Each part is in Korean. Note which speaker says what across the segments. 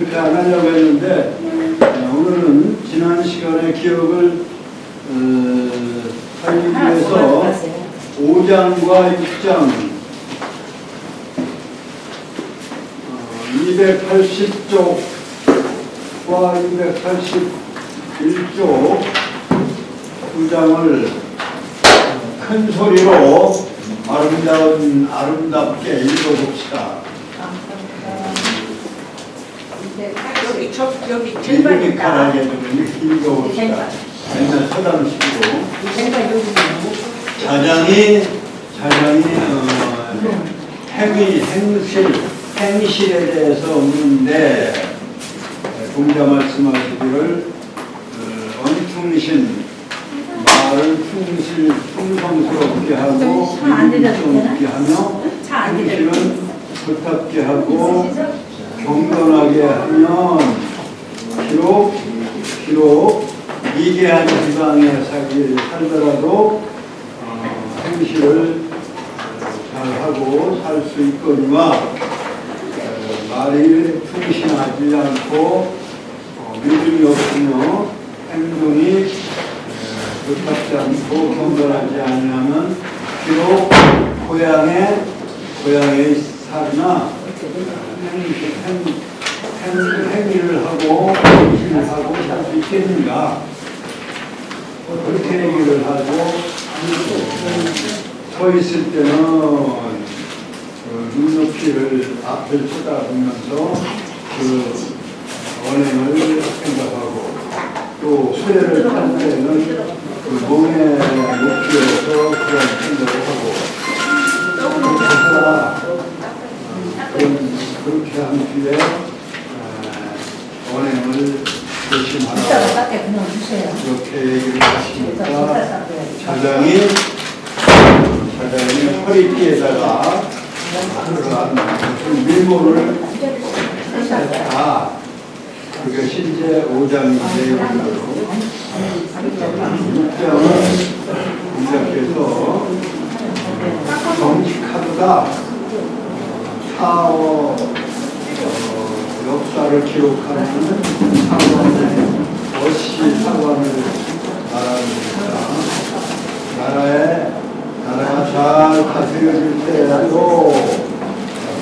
Speaker 1: 그렇게 안 하려고 했는데 오늘은 지난 시간의 기억을 살리기 위해서 5장과 6장 280쪽과 281쪽 두 장을 큰 소리로 아름답게 읽어봅시다.
Speaker 2: 여기 절반이니까.
Speaker 1: 읽어봅시다. 맨날 쳐다보시고. 자장이 행실에 대해서 묻는데 공자 말씀하시기를 언충신 말을 충성스럽게 하고 믿음스럽게 하며 행실은 부탁게 하고 경건하게 하면 비록 미개한 지방에 살더라도 행실을 잘하고 살 수 있거니와 말이 충신하지 않고 믿음이 없으며 행동이 부탁지 않고 경건하지 않으면 비록 고향의 살이나 행위를 하고 행실을 하고 살 수 있겠는가? 그렇게 얘기를 하고 서 있을 때는 눈높이를 앞을 쳐다보면서 그 언행을 생각하고 또 수레를 탈 때는 그 몸의 높이에서 그런 생각을 하고 그렇게 한 뒤에 언행을 조심하라 이렇게 얘기를 하시니까 자장이 허리띠에다가 그러한 밀모를 했다. 그게 실제 5장의 내용으로 6장은 공자께서 정직하다 사어 역사를 기록하는 사관의 어시 사관을 말합니다. 나라가 잘 다스려질 때라도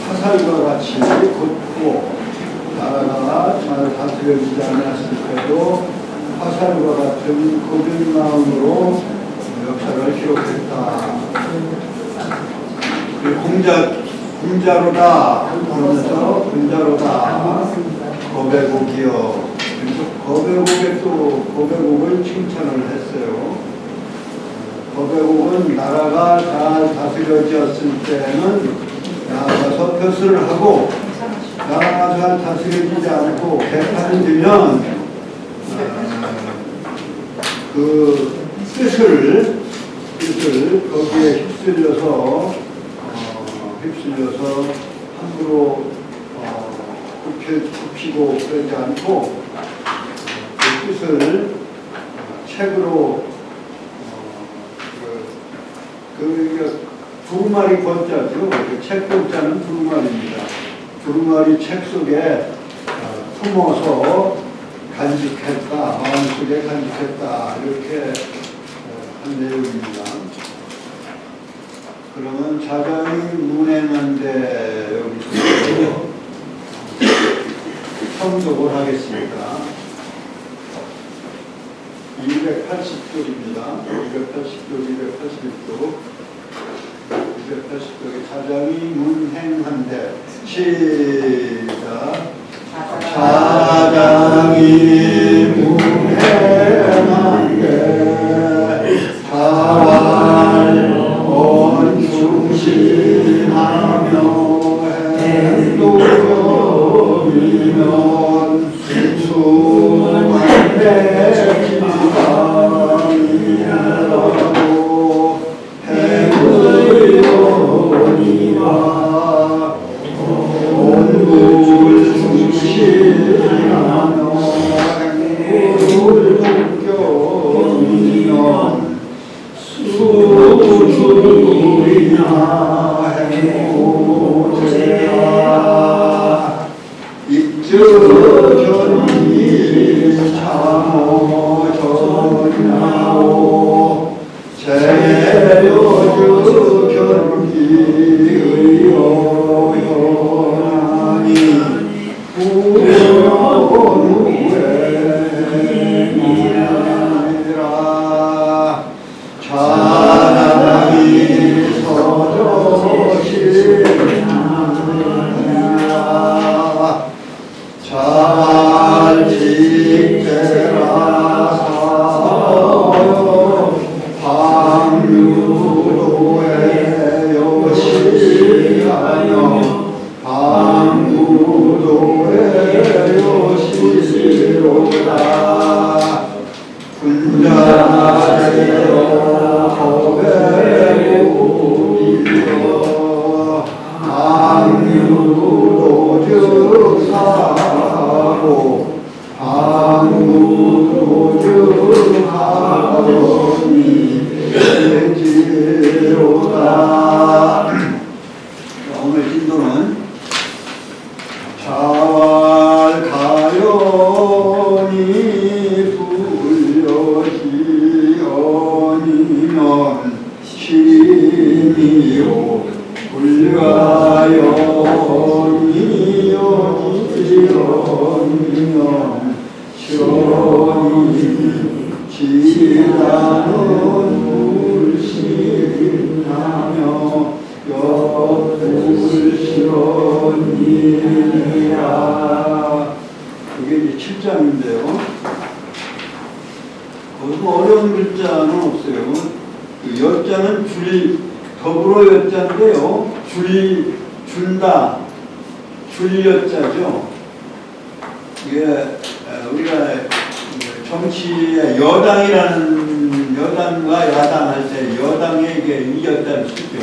Speaker 1: 화살과 같이 곧고 나라가 잘 다스려지지 않았을 때도 화살과 같은 고든 마음으로 역사를 기록했다. 군자로다 하면서 군자로다 거배곡이여. 거배곡에 또 거배곡을 칭찬을 했어요. 거배곡은 나라가 잘 다스려졌을 때는 나아가서 표수를 하고 나라가 잘 다스려지지 않고 개판이 되면 그 뜻을 거기에 휩쓸려서 함부로 굽히고 그러지 않고 그 뜻을 책으로 두루마리 권자죠. 책 권자는 두루마리입니다. 두루마리 책 속에 품어서 간직했다, 마음속에 간직했다 이렇게 한 내용입니다. 그러면 자장이 문행한데 여기서 성독을 하겠습니다. 280쪽입니다. 280쪽에 자장이 문행한데 시작. 자장이 문행한데 자활 충신하며 행동이면 수수한데 기방이라도 행의로니와 온국을 충신하며 행동이면 신이요 불가연이요 지연이요 시원이 지나는 물씨나며 여불시원이라. 이게 이제 7장인데요. 거기서 어려운 글자는 없어요. 그 여자는 줄이 더불어 여자인데요. 줄이 준다. 줄여자죠. 이게 우리가 정치의 여당과 야당할 때 여당에게 이겼다는 쓰죠.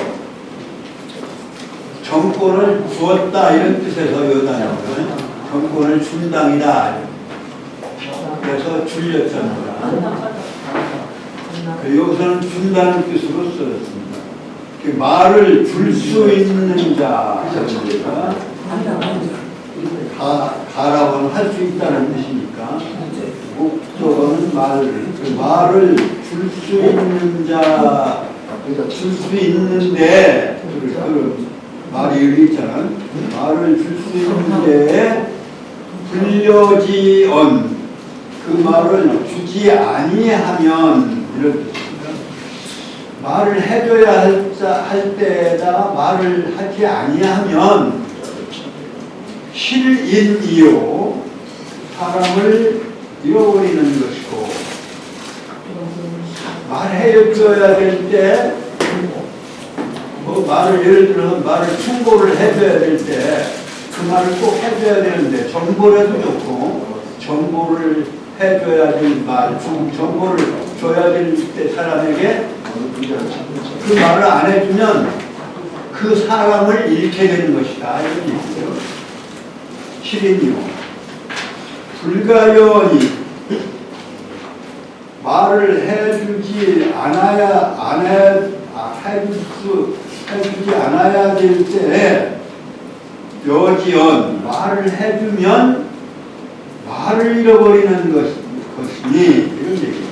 Speaker 1: 정권을 주었다 이런 뜻에서 여당이거든요. 정권을 준 당이다. 그래서 줄였잖아요. 여기서는 준다는 뜻으로 쓰였습니다. 말을 줄 수 있는 자, 가라고는 할 수 있다는 뜻이니까 목적어는 말을 줄 수 있는 자, 줄 수 있는데 그 말이 여기 있잖아요. 말을 줄 수 있는데 불려지언 그 말을 주지 아니하면 이런 뜻입니다. 말을 해줘야 할 때에다 말을 하지 아니하면 실인이요 사람을 잃어버리는 것이고 말해줘야 될 때 말을 예를 들어서 말을 충고를 해줘야 될 때 그 말을 꼭 해줘야 되는데 정보라도 좋고 정보를 해줘야 될 말, 정보를 줘야 될 때 사람에게 그 말을 안 해주면 그 사람을 잃게 되는 것이다. 이런 얘기죠. 실인이요. 불가연이 말을 해주지 않아야 될 때 여지연 말을 해주면 말을 잃어버리는 것이니 이런 얘기예요.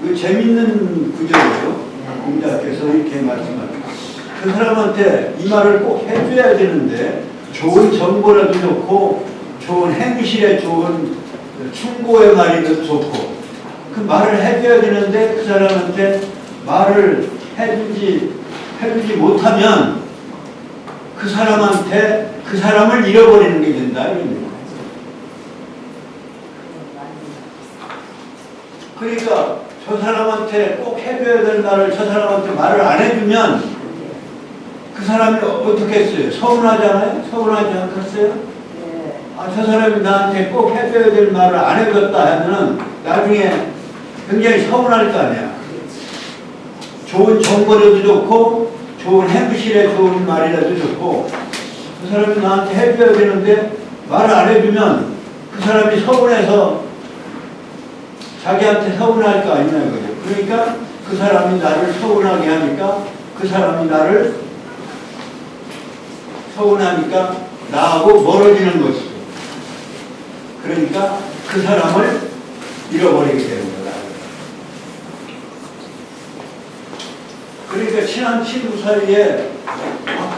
Speaker 1: 그 재밌는 구절이에요. 공자께서 이렇게 말씀합니다. 그 사람한테 이 말을 꼭 해줘야 되는데 좋은 정보라도 좋고 좋은 행실에 좋은 충고의 말이도 좋고 그 말을 해줘야 되는데 그 사람한테 말을 해주지 못하면 그 사람한테 그 사람을 잃어버리는 게 된다 이런 얘기예요. 그러니까 저 사람한테 꼭 해줘야 될 말을 저 사람한테 말을 안 해주면 그 사람이 어떻게 했어요? 서운하잖아요? 서운하지 않겠어요? 저 사람이 나한테 꼭 해줘야 될 말을 안 해줬다 하면은 나중에 굉장히 서운할 거 아니야. 좋은 정보라도 좋고 좋은 행실에 좋은 말이라도 좋고 그 사람이 나한테 해줘야 되는데 말을 안 해주면 그 사람이 서운해서 자기한테 서운할 거 아니냐 이거죠. 그러니까 그 사람이 나를 서운하게 하니까 그 사람이 나를 서운하니까 나하고 멀어지는 것이죠. 그러니까 그 사람을 잃어버리게 되는 거다. 그러니까 친한 친구 사이에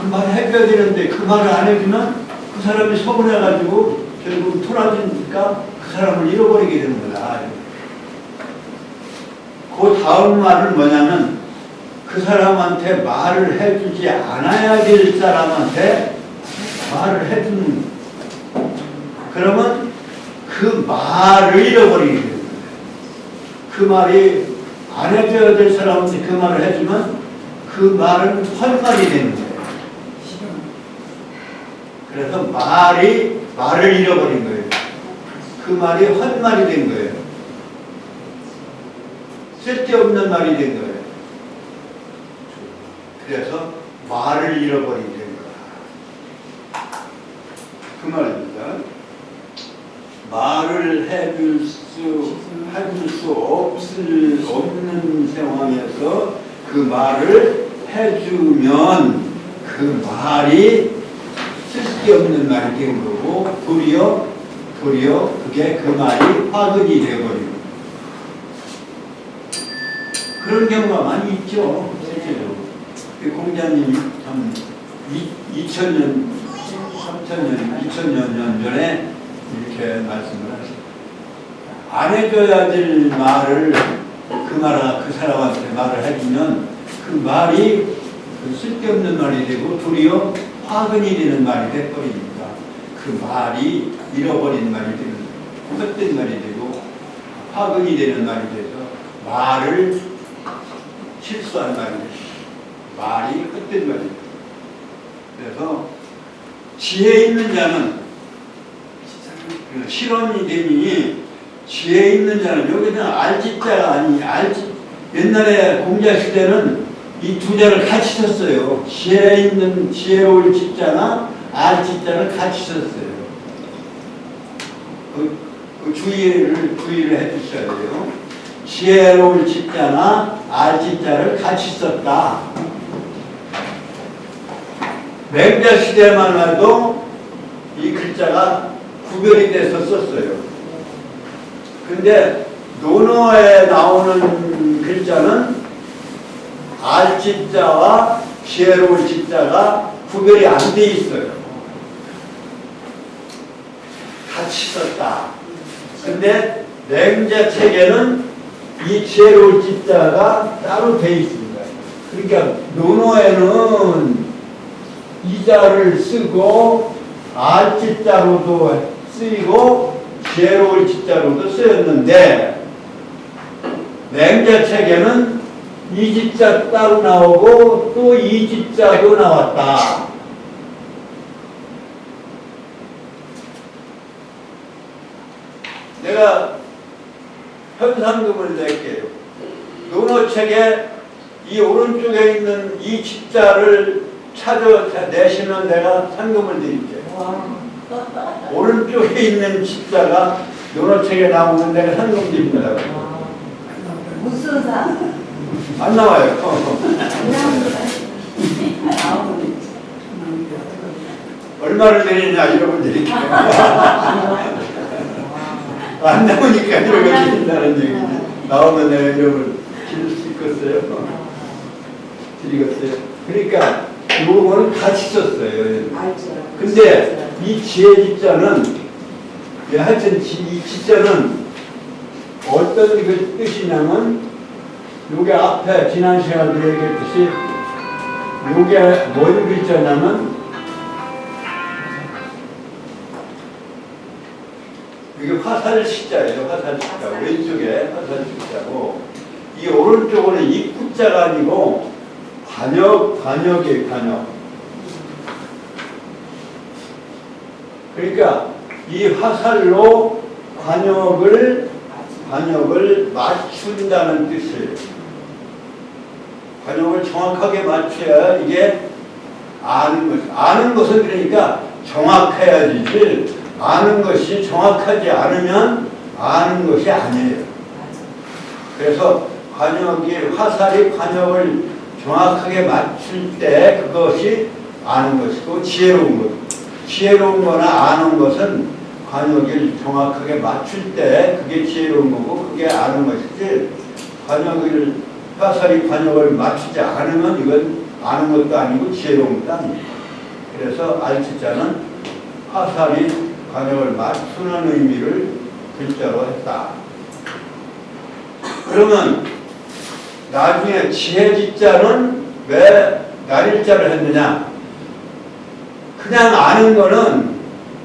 Speaker 1: 그 말을 해줘야 되는데 그 말을 안 해주면 그 사람이 서운해가지고 결국 토라지니까 그 사람을 잃어버리게 되는 거다. 그 다음 말은 뭐냐면 그 사람한테 말을 해주지 않아야 될 사람한테 말을 해주는 그러면 그 말을 잃어버리게 되는 거예요. 그 말이 안 해줘야 될 사람한테 그 말을 해주면 그 말은 헛말이 되는 거예요. 그래서 말을 잃어버린 거예요. 그 말이 헛말이 된 거예요. 쓸데없는 말이 된 거예요. 그래서 말을 잃어버리게 된 거야. 그 말입니다. 말을 해줄 수 없는 상황에서 그 말을 해주면 그 말이 쓸데없는 말이 된 거고 도리어 그게 그 말이 화근이 되어버리고 그런 경우가 많이 있죠. 실제로. 그 공자님이 참 2000년, 3000년, 2000년 전에 이렇게 말씀을 하셨어요. 안 해줘야 될 말을 그 사람한테 말을 해주면 그 말이 쓸데없는 말이 되고 도리어 화근이 되는 말이 돼버리니까 그 말이 잃어버린 말이 되는, 헛된 말이 되고 화근이 되는 말이 돼서 말을 실수한 말이 돼요. 말이 헛된 말이 돼요. 그래서 지혜 있는 자는 실언이 되니 지혜 있는 자는 여기는 알지자가 아니 옛날에 공자 시대는 이 두 자를 같이 썼어요. 지혜로울 지자나 알지자를 같이 썼어요. 그 주의를 해주셔야 돼요. 지혜로울 지자나 알지자를 같이 썼다. 맹자 시대만 해도 이 글자가 구별이 돼서 썼어요. 근데 논어에 나오는 글자는 알지자와 지혜로울 지자가 구별이 안 돼 있어요. 같이 썼다. 근데 맹자 책에는 이 지혜로울 지자가 따로 돼 있습니다. 그러니까 논어에는 이자를 쓰고 알지자로도 쓰이고 지혜로울 지자로도 쓰였는데 맹자 책에는 이지자 따로 나오고 또 이지자도 나왔다. 내가 현상금을 낼게요. 논어책에 이 오른쪽에 있는 이 지자를 내시면 내가 상금을 드릴게요. 오른쪽에 있는 지자가 논어책에 나오면 내가 상금 드립니다.
Speaker 2: 무슨 상?
Speaker 1: 안 나와요. 얼마를 내리냐 이러면 드릴게요. 안 나오니까 이러면 드린다는 얘기지. 나오면 내가 이러면 드릴 수 있겠어요? 드리겠어요? 그러니까 요거는 같이 썼어요. 근데 이 지혜지자는 하여튼 이 지자는 어떤 그 뜻이냐면 요게 앞에 지난 시간에 얘기했듯이 요게 뭔 글자냐면 이게 화살시자예요. 화살시자. 왼쪽에 화살시자고 이 오른쪽으로는 입구자가 아니고 관역이에요. 관역. 그러니까 이 화살로 관역을 맞춘다는 뜻이에요. 관역을 정확하게 맞춰야 이게 아는 것. 아는 것은 그러니까 정확해야지. 아는 것이 정확하지 않으면 아는 것이 아니에요. 그래서 화살이 관역을 정확하게 맞출 때 그것이 아는 것이고 지혜로운 것. 지혜로운 거나 아는 것은 관역을 정확하게 맞출 때 그게 지혜로운 거고 그게 아는 것이지 화살이 관역을 맞추지 않으면 이건 아는 것도 아니고 지혜로운 것도 아닙니다. 그래서 알지자는 화살이 관역을 맞추는 의미를 글자로 했다. 그러면 나중에 지혜지자는 왜 날일자를 했느냐? 그냥 아는 거는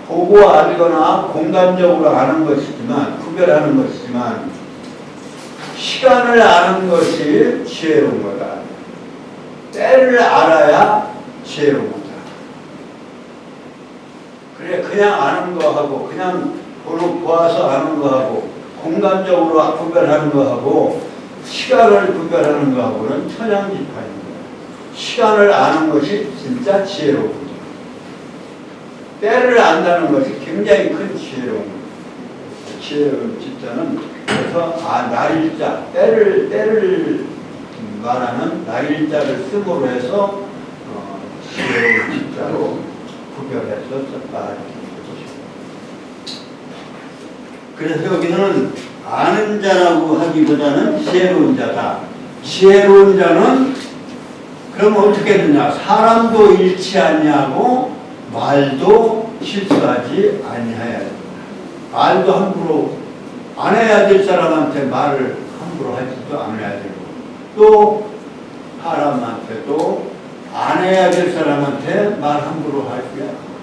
Speaker 1: 보고 알거나 공간적으로 아는 것이지만 구별하는 것이지만 시간을 아는 것이 지혜로운 거다. 때를 알아야 지혜로운 거다. 그래 그냥 아는 거하고 그냥 보아서 아는 거하고 공간적으로 구별하는 거하고 시간을 구별하는 거하고는 천양지파입니다. 시간을 아는 것이 진짜 지혜로운 거죠. 때를 안다는 것이 굉장히 큰 지혜로운 거죠. 지혜로운 지자는 그래서 날일자 때를 말하는 날일자를 쓰므로 해서 지혜로운 지자로 구별해서 썼다. 그래서 여기는 아는 자라고 하기보다는 지혜로운 자다. 지혜로운 자는 그럼 어떻게 되냐? 사람도 잃지 아니하고 말도 실수하지 아니하여야 된다. 말도 함부로 안 해야 될 사람한테 말을 함부로 하지도 않아야 되고, 또 사람한테도 안 해야 될 사람한테 말 함부로 하지 않고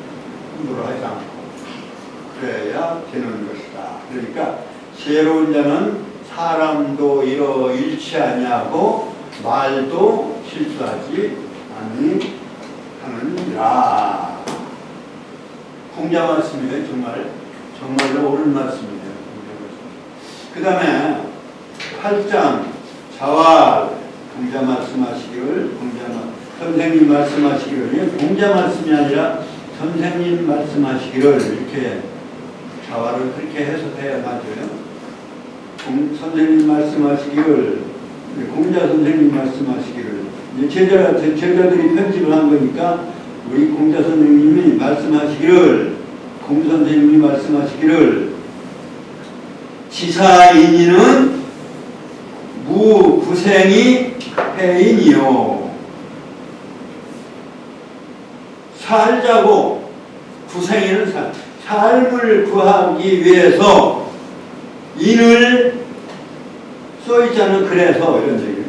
Speaker 1: 그래야 되는 것이다. 그러니까 지혜로운 자는 사람도 잃지 아니하고 말도 실수하지 아니하느니라. 공자 말씀이에요. 정말로 옳은 말씀이에요. 그 다음에 8장 자활 공자 말씀하시기를 선생님 말씀하시기를 공자 말씀이 아니라 선생님 말씀하시기를 이렇게 자활을 그렇게 해석해야 맞아요. 선생님 말씀하시기를 공자 선생님 말씀하시기를 제자들이 편집을 한 거니까 우리 공자 선생님이 말씀하시기를 공 선생님이 말씀하시기를 지사인이는 무구생이 해인이요. 살자고 구생이는 삶을 구하기 위해서 인을 써있잖아요. 그래서 이런 얘기예요.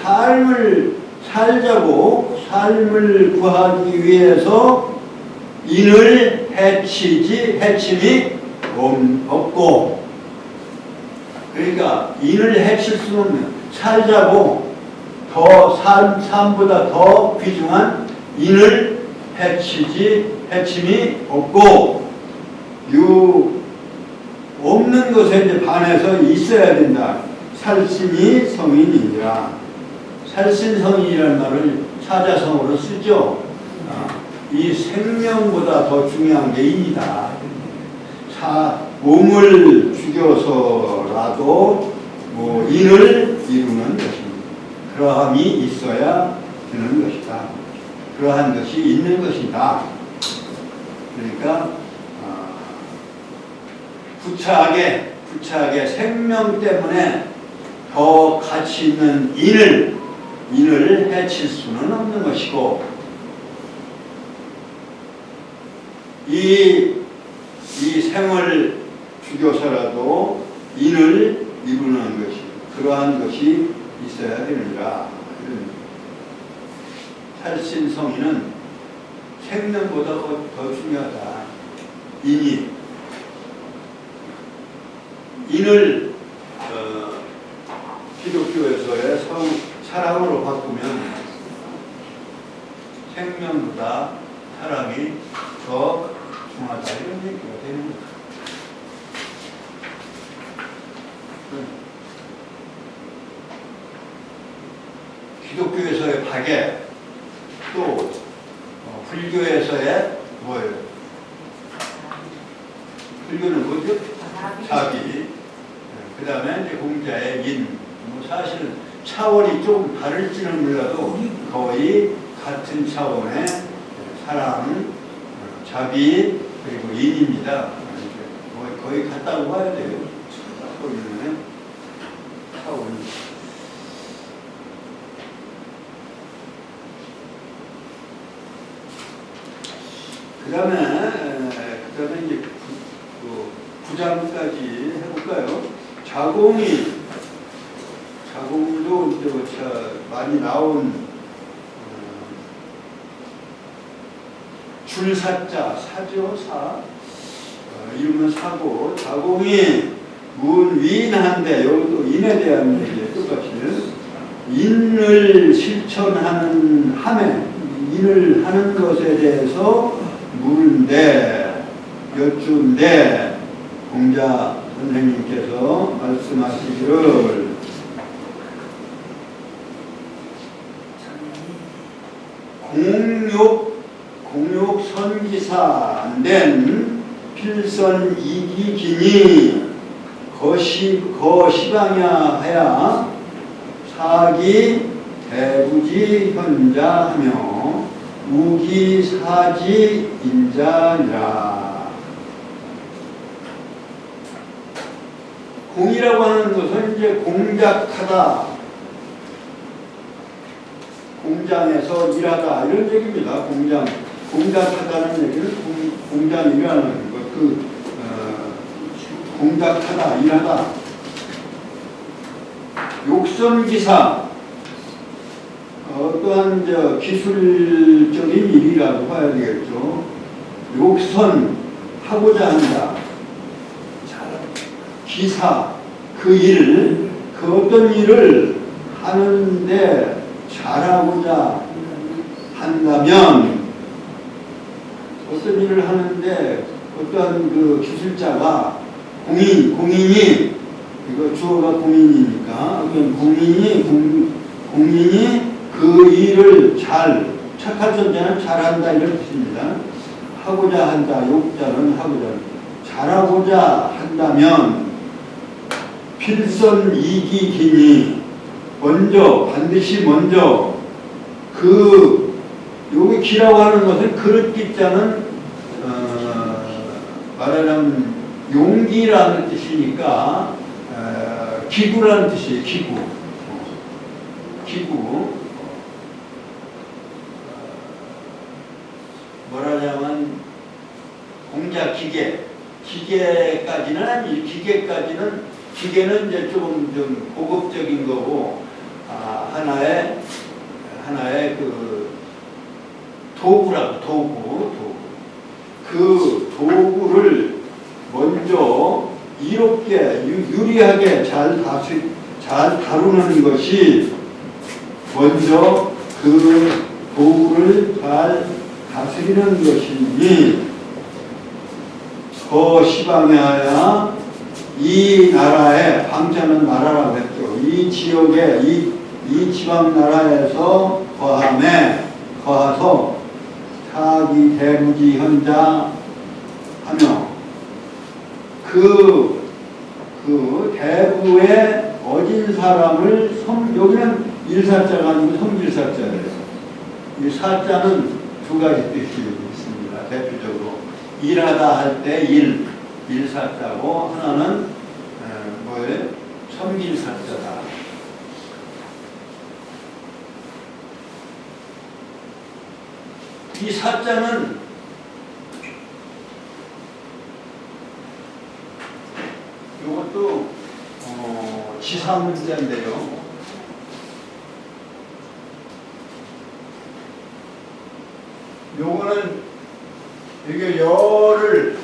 Speaker 1: 삶을 살자고 삶을 구하기 위해서 인을 해침이 없고, 그러니까 인을 해칠 수는 없는, 살자고 더 삶보다 더 귀중한 인을 해침이 없고, 없는 것에 이제 반해서 있어야 된다. 살신이 성인이니라. 살신성인이라는 말을 사자성어로 쓰죠. 이 생명보다 더 중요한 게 인이다. 몸을 죽여서라도 인을 이루는 것입니다. 그러함이 있어야 되는 것이다. 그러한 것이 있는 것이다. 그러니까 구차하게 생명 때문에 더 가치 있는 인을 해칠 수는 없는 것이고, 이 생을 죽여서라도 인을 이루는 것이, 그러한 것이 있어야 되느니라. 살신성인은 생명보다 더 중요하다. 인을 기독교에서의 사랑으로 바꾸면 생명보다 사랑이 더 중요하다, 이런 얘기가 되는 거죠. 기독교에서의 박애, 또 불교에서의 뭐예요? 불교는 뭐죠? 자비. 그 다음에 이제 공자의 인. 사실은 차원이 조금 다를지는 몰라도 거의 같은 차원의 사랑, 자비, 그리고 인입니다. 거의 같다고 봐야 돼요. 차원이. 그 다음에 이제 9장까지 해볼까요? 자공도 이제 많이 나온 줄사자, 사죠, 이름은 사고, 자공이 위인한데, 여기도 인에 대한 얘기예요. 똑같이 인을 실천하는 인을 하는 것에 대해서 물은데, 여쭈인데, 공자 선생님께서 말씀하시기를 공욕 선기사 안된 필선 이기기니 거시방야 하야 사기 대부지 현자하며 우기사지 인자니라. 공이라고 하는 것은 이제 공작하다, 공장에서 일하다 이런 얘기입니다. 공작하다는 얘기는 공장이라는 것, 공작하다, 일하다. 욕선기사, 어떠한 기술적인 일이라고 봐야 되겠죠. 욕선하고자 한다. 기사, 그 일, 그 어떤 일을 하는데 잘하고자 한다면, 어떤 일을 하는데 어떠한 그 기술자가 공인이, 이거 주어가 공인이니까, 어떤 공인이 그 일을 착한 존재는 잘한다 이런 뜻입니다. 하고자 한다, 욕자는 하고자 한다. 잘하고자 한다면 필선이기기니 반드시 먼저 여기 기라고 하는 것은 그릇 기자는 말하자면 용기라는 뜻이니까 기구라는 뜻이에요. 기구. 뭐라냐면 공작 기계까지는 아니지. 기계는 이제 좀 고급적인 거고, 하나의 그 도구. 그 도구를 먼저 이롭게 유리하게 잘 다루는 것이, 먼저 그 도구를 잘 다스리는 것이니, 시방에 하여 이 나라에, 방자는 나라라고 했죠. 이 지역에, 이 지방 나라에서 거하서 사기 대부지 현자 하며, 그 대부의 어진 사람을 여기는 일사자가 아니고 성질사자예요. 이 사자는 두 가지 뜻이 있습니다. 대표적으로 일하다 할 때 일사자고, 하나는 뭐예요? 성질사자다. 이 사자는 이것도 지사 문제인데요. 요거는 이게 열을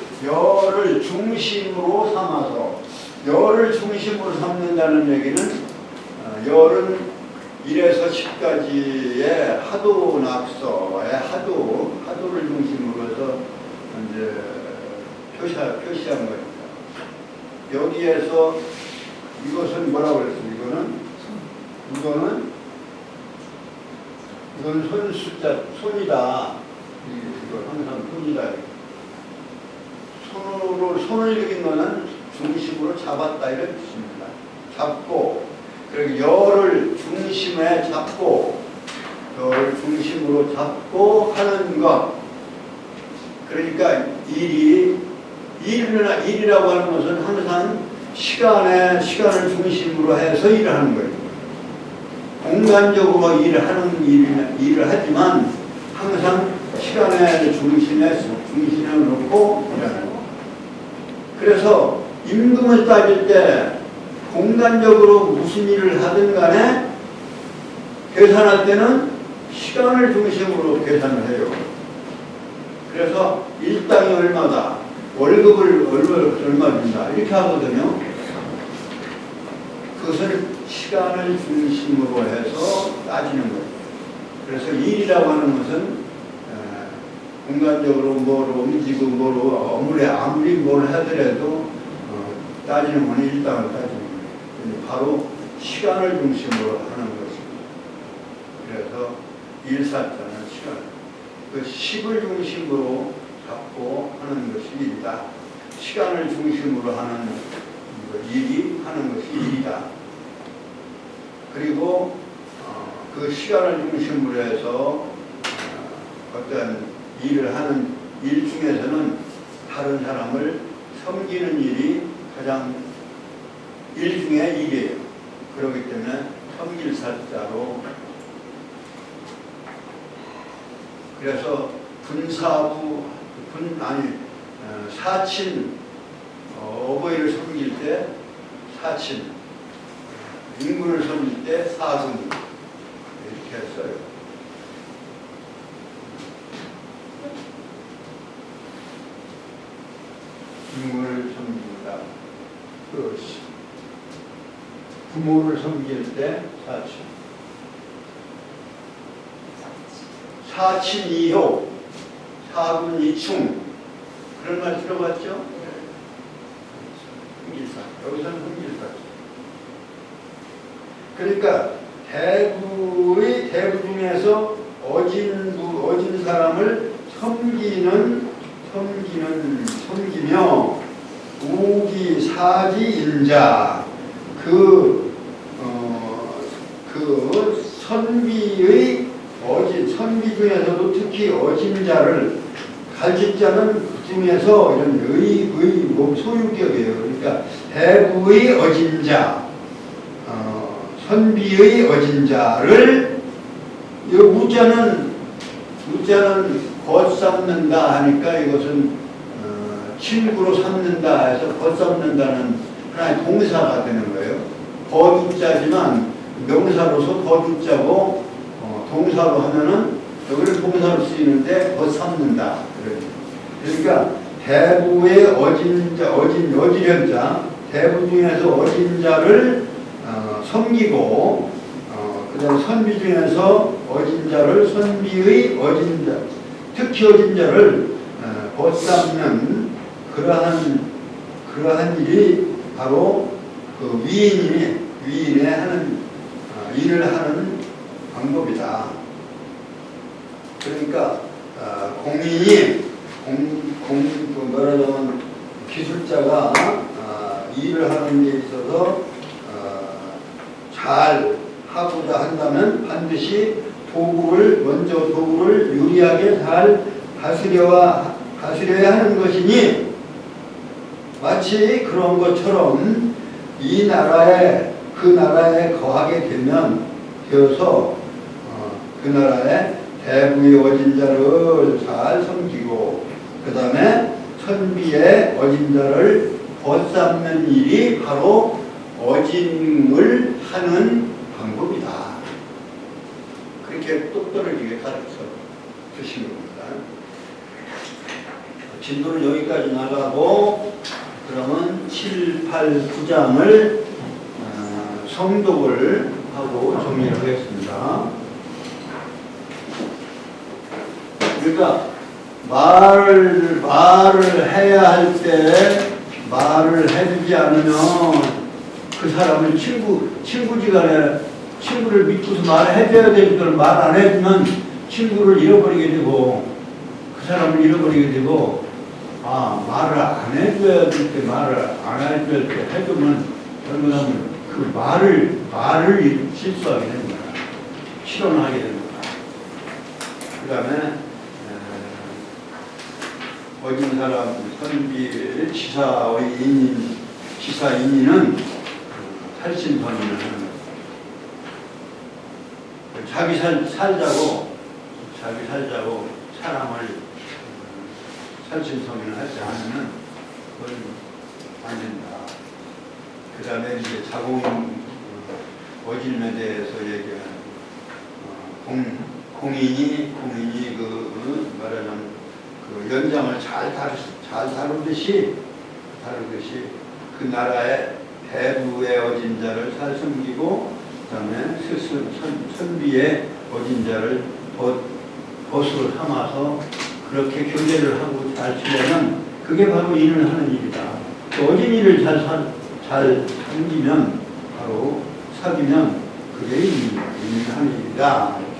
Speaker 1: 중심으로 삼아서, 열을 중심으로 삼는다는 얘기는 열은 1에서 10까지의 하도 낙서의 하도를 중심으로 해서 이제 표시한 겁니다. 여기에서 이것은 뭐라고 그랬어요? 이건 손이다. 이거 항상 손이다. 손을 이긴 거는 중심으로 잡았다 이런 뜻입니다. 잡고, 그리고 열을 중심에 잡고, 열을 중심으로 잡고 하는 것. 그러니까 일이라고 하는 것은 항상 시간을 중심으로 해서 일을 하는 거예요. 공간적으로 일을 하지만 항상 시간의 중심에 놓고 일하는 거예요. 그래서 임금을 따질 때 공간적으로 무슨 일을 하든 간에 계산할 때는 시간을 중심으로 계산을 해요. 그래서 일당이 얼마다, 월급을 얼마 준다 이렇게 하거든요. 그것을 시간을 중심으로 해서 따지는 거예요. 그래서 일이라고 하는 것은 공간적으로 뭐로 움직이고 뭐로 아무리 뭘 하더라도 따지는 건 일당을 따지는 거예요. 바로 시간을 중심으로 하는 것입니다. 그래서 일사자는 시간, 그 10을 중심으로 잡고 하는 것이 일이다. 시간을 중심으로 하는 일이 하는 것이 일이다. 그리고 그 시간을 중심으로 해서 어떤 일을 하는 일 중에서는 다른 사람을 섬기는 일이 가장 일 중에 일이에요. 그렇기 때문에 섬길사자로. 그래서 분사부 사친, 어버이를 섬길 때 사친, 인군을 섬길 때 사군, 이렇게 했어요. 인군을 섬긴다. 부모를 섬길 때 사친. 사친 이효, 사군 이충, 그런 말 들어봤죠? 흥길사. 여기서는 흥길사. 그러니까 대부 중에서 어진 사람을 섬기며 우기 사지 인자, 그 선비 중에서도 특히 어진 자를 가르칠 자는 그 중에서 이런 소유격이에요. 그러니까 대부의 어진 자, 선비의 어진 자를, 이 우자는 걷삼는다 하니까 이것은 친구로 삼는다 해서 걷삼는다는 하나의 동사가 되는 거예요. 거두자지만 명사로서 거두자고 동사로 하면은 여기를 동사로 쓰이는데 걷삼는다. 그러니까 대부의 어지련자, 대부 중에서 어진 자를 섬기고, 그 다음에 선비 중에서 어진 자를 선비의 어진 자, 특히 어진 자를 걷삼는 그러한 일이 바로 그 위인의 하는 일을 하는 방법이다. 그러니까 공인이 말하자면 기술자가 일을 하는 데 있어서 잘 하고자 한다면 반드시 도구를 유리하게 잘 다스려야 하는 것이니, 마치 그런 것처럼 그 나라에 거하게 되어서 그 나라의 대부의 어진 자를 잘 섬기고, 그 다음에 선비의 어진 자를 걷삼는 일이 바로 어짐을 하는 방법이다. 그렇게 똑떨어지게 가르쳐 주신 겁니다. 진도는 여기까지 나가고, 그러면 7, 8, 9장을 성독을 하고 정리를 하겠습니다. 그러니까 말을 해야 할 때 말을 해주지 않으면 그 사람을 친구지간에 친구를 믿고서 말을 해줘야 되는 걸 말 안 해주면 친구를 잃어버리게 되고, 그 사람을 잃어버리게 되고, 말을 안 해줘야 될 때 말을 안 해줘야 때 해주면 잘못하면 그 말을 실수하게 됩니다. 실언하게 됩니다. 그 다음에 어진 사람 선비 지사인은 살신선언을 하는 거예요. 자기 살자고 사람을 살신선언을 하지 않으면 그건 안 된다. 그 다음에 이제 자공 어짐에 대해서 얘기하는 공인이 말하자면 그 연장을 잘 다루듯이 그 나라의 대부의 어진 자를 잘 섬기고, 그 다음에 선비의 어진 자를 벗을 삼아서 그렇게 교제를 하고 잘 지내면 그게 바로 일을 하는 일이다. 어진 일을 잘 섬기면, 바로 사귀면 그게 일하는 일이다. 이렇게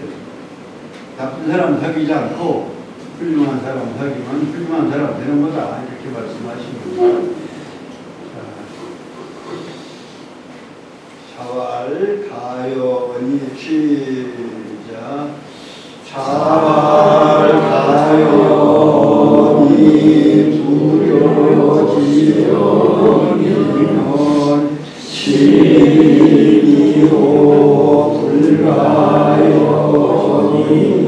Speaker 1: 나쁜 사람 사귀지 않고 훌륭한 사람 사귀면 훌륭한 사람 되는 거다. 이렇게 말씀하십니다. 자왈 가연이 시작. 자왈 가연이 부려지려니면 자오미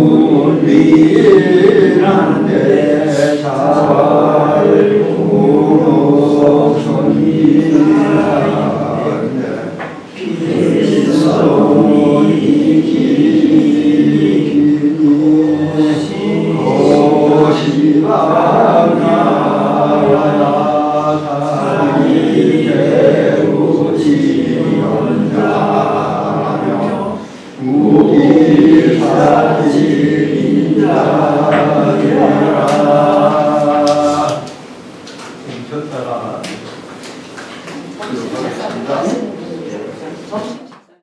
Speaker 1: 문리